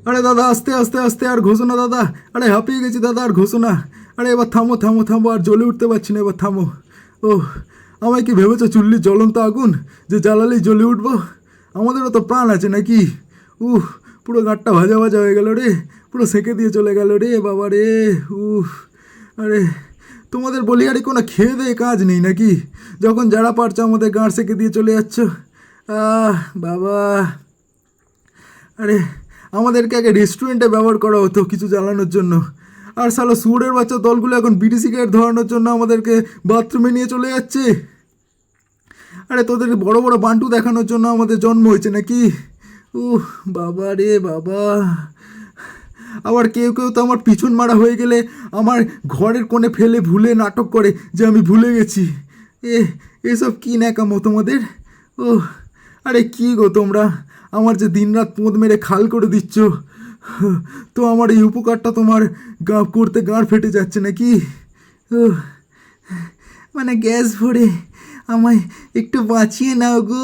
আরে দাদা আস্তে আস্তে আস্তে, আর ঘষো না দাদা। আরে হাঁপিয়ে গেছি দাদা, আর ঘষো না। আরে এবার থামো থামো থামো, আর জ্বলে উঠতে পারছি না, এবার থামো। ও, আমায় কি ভেবেছো চুল্লির জ্বলন্ত আগুন, যে জ্বালালেই জ্বলে উঠবো? আমাদেরও তো প্রাণ আছে নাকি? উহ, পুরো গাঁটটা ভাজা ভাজা হয়ে গেল রে, পুরো সেঁকে দিয়ে চলে গেল রে বাবা রে। উহ, আরে তোমাদের বলি আরে কোনো খেয়ে দেয়ে কাজ নেই নাকি? যখন যারা পারছো আমাদের গাঁট সেঁকে দিয়ে চলে যাচ্ছ। বাবা, আরে আমাদেরকে আগে রেস্টুরেন্টে ব্যবহার করা হতো কিছু জ্বালানোর জন্য, আর শালা শুয়োরের বাচ্চা দলগুলো এখন বিড়ি সিগারেট ধরানোর জন্য আমাদেরকে বাথরুমে নিয়ে চলে যাচ্ছে। আরে তোদের বড় বড় বান্টু দেখানোর জন্য আমাদের জন্ম হয়েছে নাকি? উহ, বাবা রে বাবা। আবার কেউ কেউ তো আমার পিছন মারা হয়ে গেলে আমার ঘরের কোণে ফেলে ভুলে নাটক করে যে আমি ভুলে গেছি। এ এসব কী ন্যাকামো তোমাদের? ও, আরে কী গো তোমরা, আমার যে দিনরাত পোঁদ মেরে খাল করে দিচ্ছ, তো আমার এই উপকারটা তোমার করতে গাঁড় ফেটে যাচ্ছে নাকি? উহ, মানে গ্যাস ভরে আমায় একটু বাঁচিয়ে নাও গো।